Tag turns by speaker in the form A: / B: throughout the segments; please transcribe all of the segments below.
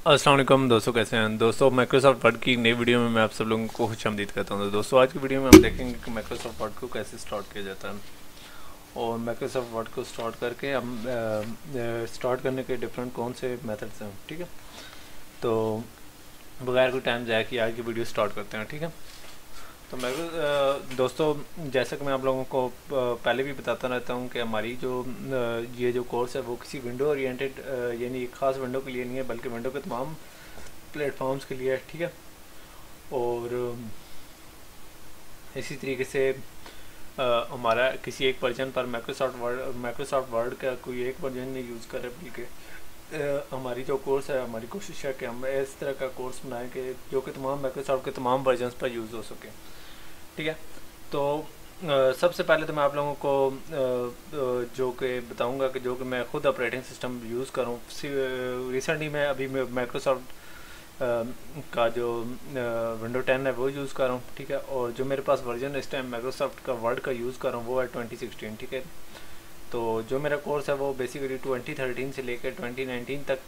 A: अस्सलाम वालेकुम दोस्तों, कैसे हैं दोस्तों। माइक्रोसॉफ्ट वर्ड की नई वीडियो में मैं आप सब लोगों को खुशामदीद कहता हूं। तो दोस्तों, आज की वीडियो में हम देखेंगे कि माइक्रोसॉफ्ट वर्ड को कैसे स्टार्ट किया जाता है। और माइक्रोसॉफ्ट वर्ड को स्टार्ट करके हम स्टार्ट करने के डिफरेंट कौन से मेथड्स हैं। ठीक है, तो बगैर कोई टाइम ज़ाया किए आज की वीडियो स्टार्ट करते हैं। ठीक है, तो मैं दोस्तों, जैसा कि मैं आप लोगों को पहले भी बताता रहता हूं कि हमारी जो ये जो कोर्स है वो किसी विंडो ओरिएंटेड यानी एक ख़ास विंडो के लिए नहीं है, बल्कि विंडो के तमाम प्लेटफॉर्म्स के लिए है। ठीक है, और इसी तरीके से हमारा किसी एक वर्जन पर माइक्रोसॉफ्ट वर्ड का कोई एक वर्जन नहीं यूज़ करे, बल्कि हमारी जो कोर्स है, हमारी कोशिश है कि हम इस तरह का कोर्स बनाएं कि जो कि तमाम माइक्रोसॉफ्ट के तमाम वर्जन्स पर यूज़ हो सके। ठीक है, तो सबसे पहले तो मैं आप लोगों को जो कि बताऊंगा कि जो कि मैं खुद ऑपरेटिंग सिस्टम यूज़ करूँ। रिसेंटली मैं अभी माइक्रोसॉफ्ट का जो विंडो 10 है वो यूज़ कर रहा हूँ। ठीक है, और जो मेरे पास वर्जन इस टाइम माइक्रोसॉफ्ट का वर्ड का यूज़ कर रहा हूँ वो है 2016। ठीक है, तो जो मेरा कोर्स है वो बेसिकली 2013 से लेकर 2019 तक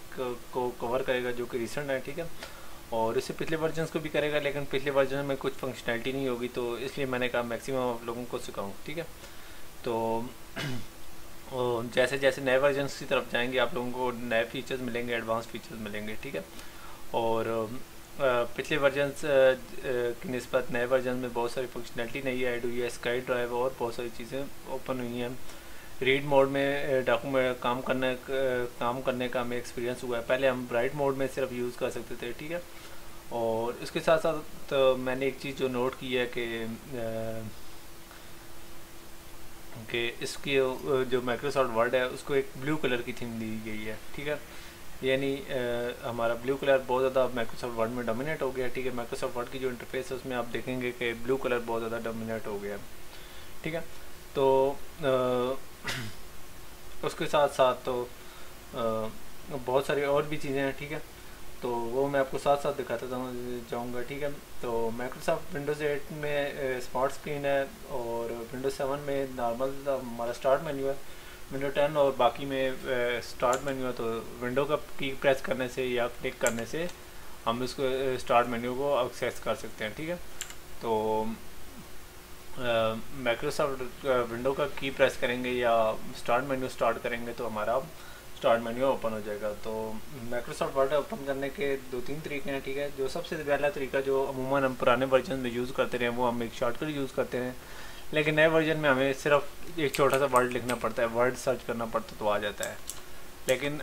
A: को कवर करेगा, जो कि रिसेंट है। ठीक है, और इससे पिछले वर्जन को भी करेगा, लेकिन पिछले वर्जन में कुछ फंक्शनैलिटी नहीं होगी, तो इसलिए मैंने कहा मैक्सिमम आप लोगों को सिखाऊँ। ठीक है, तो जैसे जैसे नए वर्जन की तरफ जाएंगे आप लोगों को नए फीचर्स मिलेंगे, एडवांस फीचर्स मिलेंगे। ठीक है, और पिछले वर्जन की निस्बत नए वर्जन में बहुत सारी फंक्शनैलिटी नहीं ऐड हुई है। स्काई ड्राइव और बहुत सारी चीज़ें ओपन हुई हैं। रीड मोड में डॉक्यूमेंट काम करने का हमें एक्सपीरियंस हुआ है। पहले हम राइट मोड में सिर्फ यूज़ कर सकते थे। ठीक है, और इसके साथ साथ तो मैंने एक चीज़ जो नोट की है कि इसकी जो माइक्रोसॉफ्ट वर्ड है उसको एक ब्लू कलर की थीम दी गई है। ठीक है, यानी हमारा ब्लू कलर बहुत ज़्यादा माइक्रोसॉफ्ट वर्ड में डोमिनेट हो गया। ठीक है, माइक्रोसॉफ्ट वर्ड की जो इंटरफेस है उसमें आप देखेंगे कि ब्लू कलर बहुत ज़्यादा डोमिनेट हो गया। ठीक है, तो उसके साथ साथ तो बहुत सारी और भी चीज़ें हैं। ठीक है, तो वो मैं आपको साथ साथ दिखाता जाऊँगा। ठीक है, तो माइक्रोसॉफ्ट विंडोज़ 8 में स्मार्ट स्क्रीन है, और विंडोज़ 7 में नॉर्मल हमारा स्टार्ट मेन्यू है। विंडो 10 और बाकी में स्टार्ट मेन्यू है। तो विंडो का की प्रेस करने से या क्लिक करने से हम इसको स्टार्ट मेन्यू को एक्सेस कर सकते हैं। ठीक है, तो माइक्रोसॉफ्ट विंडो का की प्रेस करेंगे या स्टार्ट मेन्यू स्टार्ट करेंगे तो हमारा स्टार्ट मेन्यू ओपन हो जाएगा। तो माइक्रोसॉफ्ट वर्ड ओपन करने के दो तीन तरीके हैं। ठीक है, जो सबसे पहला तरीका जो अमूमन हम पुराने वर्जन में यूज़ करते रहे वो हम एक शॉर्टकट यूज़ करते हैं, लेकिन नए वर्जन में हमें सिर्फ एक छोटा सा वर्ड लिखना पड़ता है, वर्ड सर्च करना पड़ता तो आ जाता है। लेकिन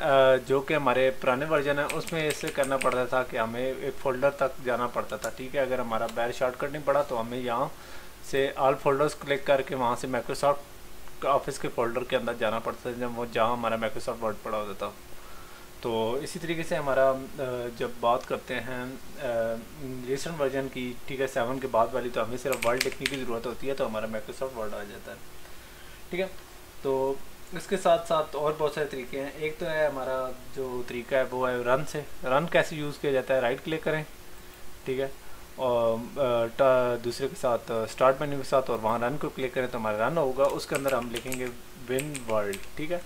A: जो कि हमारे पुराने वर्जन है उसमें इससे करना पड़ता था कि हमें एक फ़ोल्डर तक जाना पड़ता था। ठीक है, अगर हमारा बैर शॉर्टकट नहीं पड़ा तो हमें यहाँ से ऑल फोल्डर्स क्लिक करके वहाँ से माइक्रोसॉफ्ट ऑफिस के फ़ोल्डर के अंदर जाना पड़ता था, जब वो जहाँ हमारा माइक्रोसॉफ्ट वर्ड पड़ा होता था। तो इसी तरीके से हमारा जब बात करते हैं रिसेंट वर्जन की, ठीक है, 7 के बाद वाली, तो हमें सिर्फ वर्ड लिखने की ज़रूरत होती है तो हमारा माइक्रोसॉफ्ट वर्ड आ जाता है। ठीक है, तो इसके साथ साथ और बहुत सारे तरीके हैं। एक तो है हमारा जो तरीका है वो है रन से। रन कैसे यूज़ किया जाता है, राइट क्लिक करें। ठीक है, और दूसरे के साथ स्टार्ट मेन्यू के साथ और वहाँ रन को क्लिक करें तो हमारा रन होगा। उसके अंदर हम लिखेंगे विन वर्ल्ड। ठीक है,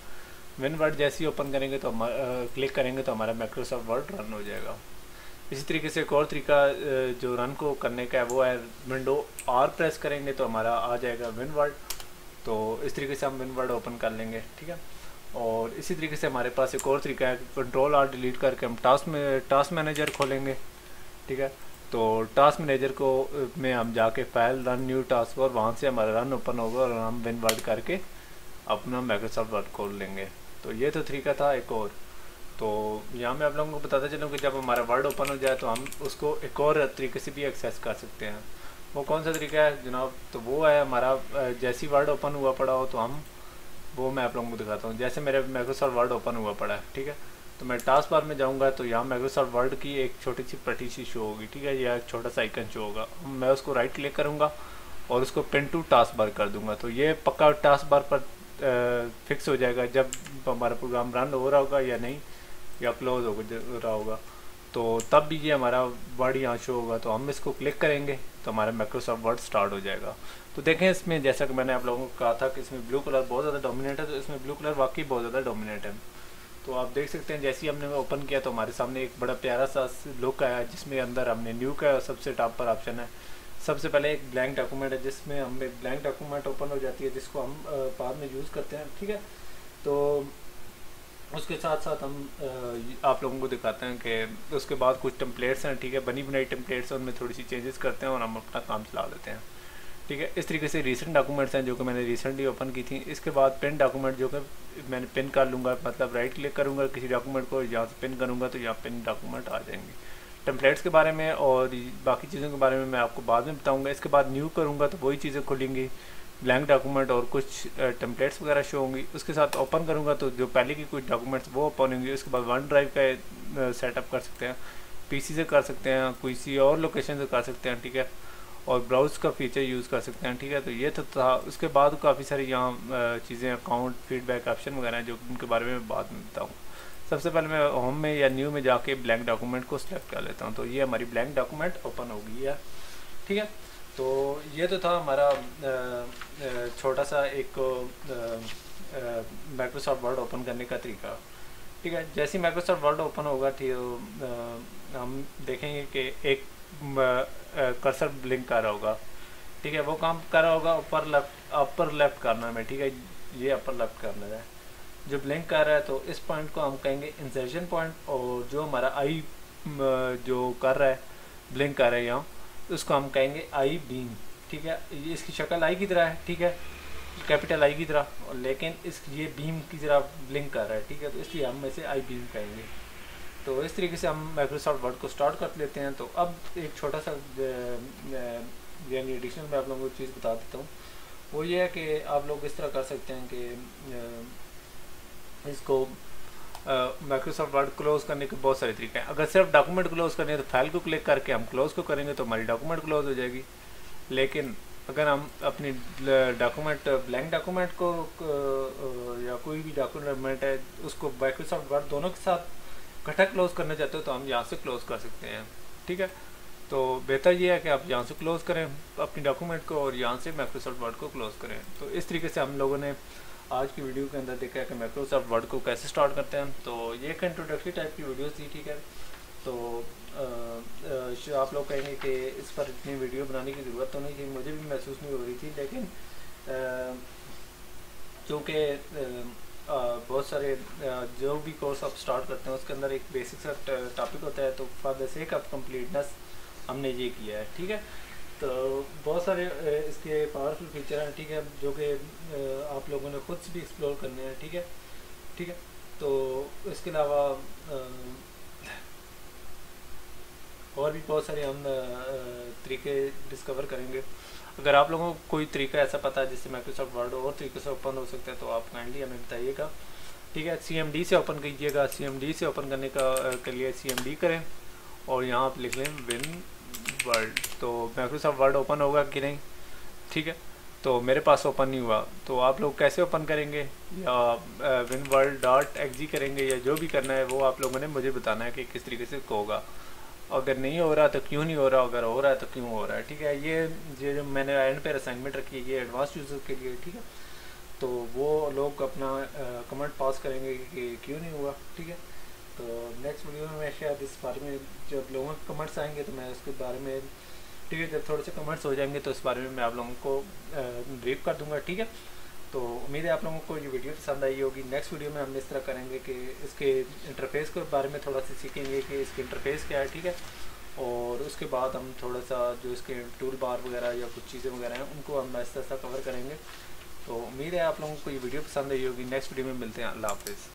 A: विन वर्ड जैसे ही ओपन करेंगे तो हम क्लिक करेंगे तो हमारा माइक्रोसॉफ्ट वर्ड रन हो जाएगा। इसी तरीके से एक और तरीका जो रन को करने का है वो है विंडो आर प्रेस करेंगे तो हमारा आ जाएगा विन वर्ड। तो इस तरीके से हम विन वर्ड ओपन कर लेंगे। ठीक है, और इसी तरीके से हमारे पास एक और तरीका है, कंट्रोल आर डिलीट करके हम टास्क मैनेजर खोलेंगे। ठीक है, तो टास्क मैनेजर को में हम जाके फाइल रन न्यू टास्क और वहाँ से हमारा रन ओपन होगा और हम विन वर्ड करके अपना माइक्रोसॉफ्ट वर्ड खोल लेंगे। तो ये तो तरीका था एक और। तो यहाँ मैं आप लोगों को बताता चलूँ कि जब हमारा वर्ड ओपन हो जाए तो हम उसको एक और तरीके से भी एक्सेस कर सकते हैं। वो कौन सा तरीका है जनाब, तो वो है हमारा जैसी वर्ड ओपन हुआ पड़ा हो तो हम वो मैं आप लोगों को दिखाता हूँ। जैसे मेरे माइक्रोसॉफ्ट वर्ड ओपन हुआ पड़ा है। ठीक है, तो मैं टास्क बार में जाऊँगा तो यहाँ माइक्रोसॉफ्ट वर्ड की एक छोटी सी पट्टी सी शो होगी। ठीक है, या एक छोटा सा आइकन शो होगा। मैं उसको राइट क्लिक करूँगा और उसको पिन टू टास्क बार कर दूँगा। तो ये पक्का टास्क बार पर फिक्स हो जाएगा जब हमारा प्रोग्राम रन हो रहा होगा या नहीं, या क्लोज हो रहा होगा, तो तब भी ये हमारा वर्ड यहाँ शो होगा। तो हम इसको क्लिक करेंगे तो हमारा माइक्रोसॉफ्ट वर्ड स्टार्ट हो जाएगा। तो देखें इसमें जैसा कि मैंने आप लोगों को कहा था कि इसमें ब्लू कलर बहुत ज़्यादा डोमिनेट है, तो इसमें ब्लू कलर वाकई बहुत ज़्यादा डोमिनेट है। तो आप देख सकते हैं जैसे ही हमने ओपन किया तो हमारे सामने एक बड़ा प्यारा सा लुक आया, जिसमें अंदर हमने न्यू का सबसे टॉप पर ऑप्शन है। सबसे पहले एक ब्लैंक डॉक्यूमेंट है, जिसमें हमें ब्लैंक डॉक्यूमेंट ओपन हो जाती है, जिसको हम बाद में यूज़ करते हैं, ठीक है। तो उसके साथ साथ हम आप लोगों को दिखाते हैं कि उसके बाद कुछ टेम्पलेट्स हैं, ठीक है, बनी बनाई टेम्पलेट्स हैं, उनमें थोड़ी सी चेंजेस करते हैं और हम अपना काम चला लेते हैं, ठीक है। इस तरीके से रीसेंट डॉक्यूमेंट्स हैं जो कि मैंने रिसेंटली ओपन की थी। इसके बाद पिन डॉक्यूमेंट जो कि मैंने पिन कर लूँगा, मतलब राइट क्लिक करूँगा किसी डॉक्यूमेंट को, यहाँ से पिन करूँगा तो यहाँ पिन डॉक्यूमेंट आ जाएंगे। टेम्पलेट्स के बारे में और बाकी चीज़ों के बारे में मैं आपको बाद में बताऊँगा। इसके बाद न्यू करूँगा तो वही चीज़ें खुलेंगी, ब्लैंक डॉक्यूमेंट और कुछ टेम्पलेट्स वगैरह शो होंगी। उसके साथ ओपन करूँगा तो जो पहले की कुछ डॉक्यूमेंट्स वो ओपन होंगे। उसके बाद वन ड्राइव का सेटअप कर सकते हैं, पीसी से कर सकते हैं, किसी और लोकेशन से कर सकते हैं, ठीक है, और ब्राउज का फीचर यूज़ कर सकते हैं, ठीक है। तो ये तो था। उसके बाद काफ़ी सारी यहाँ चीज़ें अकाउंट फीडबैक ऑप्शन वगैरह हैं जो उनके बारे में बाद में बताऊँ। सबसे पहले मैं होम में या न्यू में जाके ब्लैंक डॉक्यूमेंट को सिलेक्ट कर लेता हूँ। तो ये हमारी ब्लैंक डॉक्यूमेंट ओपन हो गई है, ठीक है। तो ये तो था हमारा छोटा सा एक माइक्रोसॉफ्ट वर्ड ओपन करने का तरीका, ठीक है। जैसे ही माइक्रोसॉफ्ट वर्ड ओपन होगा, ठीक, हम देखेंगे कि एक कर्सर ब्लिंक कर रहा होगा, ठीक है। वो काम कर रहा होगा अपर लेफ्ट करना में, ठीक है, ये अपर लेफ्ट करना है जो ब्लिंक कर रहा है। तो इस पॉइंट को हम कहेंगे इंसर्शन पॉइंट, और जो हमारा आई जो कर रहा है ब्लिंक कर रहा है यहाँ, उसको हम कहेंगे आई बीम, ठीक है। ये इसकी शक्ल आई की तरह है, ठीक है, कैपिटल आई की तरह, लेकिन ये बीम की तरह ब्लिंक कर रहा है, ठीक है। तो इसलिए हम इसे आई बीम कहेंगे। तो इस तरीके से हम माइक्रोसॉफ्ट वर्ड को स्टार्ट कर लेते हैं। तो अब एक छोटा सा यानी एडिशनल में आप लोगों को चीज़ बता देता हूँ। वो ये है कि आप लोग इस तरह कर सकते हैं कि इसको माइक्रोसॉफ्ट वर्ड क्लोज करने के बहुत सारे तरीके हैं। अगर सिर्फ डॉक्यूमेंट क्लोज करने हैं तो फाइल को क्लिक करके हम क्लोज को करेंगे तो हमारी डॉक्यूमेंट क्लोज हो जाएगी। लेकिन अगर हम अपनी डॉक्यूमेंट ब्लैंक डॉक्यूमेंट को या कोई भी डॉक्यूमेंट है उसको माइक्रोसॉफ्ट वर्ड दोनों के साथ इकट्ठा क्लोज करना चाहते हो तो हम यहाँ से क्लोज कर सकते हैं, ठीक है। तो बेहतर ये है कि आप यहाँ से क्लोज करें अपनी डॉक्यूमेंट को और यहाँ से माइक्रोसॉफ्ट वर्ड को क्लोज करें। तो इस तरीके से हम लोगों ने आज की वीडियो के अंदर देखा है कि माइक्रोसॉफ्ट वर्ड को कैसे स्टार्ट करते हैं। तो ये एक इंट्रोडक्टरी टाइप की वीडियोस थी, ठीक है। तो आप लोग कहेंगे कि इस पर इतनी वीडियो बनाने की ज़रूरत तो नहीं थी, मुझे भी महसूस नहीं हो रही थी, लेकिन चूँकि बहुत सारे जो भी कोर्स आप स्टार्ट करते हैं उसके अंदर एक बेसिक सा टॉपिक होता है, तो for the sake of completeness हमने ये किया है, ठीक है। तो बहुत सारे इसके पावरफुल फीचर हैं, ठीक है, जो कि आप लोगों ने खुद से भी एक्सप्लोर करने हैं, ठीक है, ठीक है। तो इसके अलावा और भी बहुत सारे हम तरीके डिस्कवर करेंगे। अगर आप लोगों को कोई तरीका ऐसा पता है जिससे माइक्रोसॉफ्ट वर्ड और तरीके से ओपन हो सकता है तो आप काइंडली हमें बताइएगा, ठीक है। CMD से ओपन कीजिएगा। CMD से ओपन करने के लिए CMD करें और यहाँ आप लिख लें विन वर्ल्ड, तो माइक्रोसॉफ्ट वर्ड ओपन होगा कि नहीं, ठीक है। तो मेरे पास ओपन नहीं हुआ, तो आप लोग कैसे ओपन करेंगे, या winworld.exe करेंगे, या जो भी करना है वो आप लोगों ने मुझे बताना है कि किस तरीके से होगा। अगर नहीं हो रहा तो क्यों नहीं हो रहा, अगर हो रहा है तो क्यों हो रहा है, ठीक है। ये जो मैंने एंड पर असाइनमेंट रखी है ये एडवांस यूज़र के लिए, ठीक है। तो वो लोग अपना कमेंट पास करेंगे कि क्यों नहीं हुआ, ठीक है। तो नेक्स्ट वीडियो में मैं शायद इस बारे में जब लोगों के कमेंट्स आएंगे तो मैं उसके बारे में, ठीक है, जब थोड़े से कमेंट्स हो जाएंगे तो इस बारे में मैं आप लोगों को ब्रीफ कर दूंगा, ठीक है। तो उम्मीद है आप लोगों को ये वीडियो पसंद आई होगी। नेक्स्ट वीडियो में हम इस तरह करेंगे कि इसके इंटरफेस के बारे में थोड़ा सा सीखेंगे कि इसके इंटरफेस क्या है, ठीक है। और उसके बाद हम थोड़ा सा जो इसके टूल बार वगैरह या कुछ चीज़ें वगैरह हैं उनको हम ऐसा कवर करेंगे। तो उम्मीद है आप लोगों को ये वीडियो पसंद आई होगी। नेक्स्ट वीडियो में मिलते हैं। अल्लाह हाफिज़।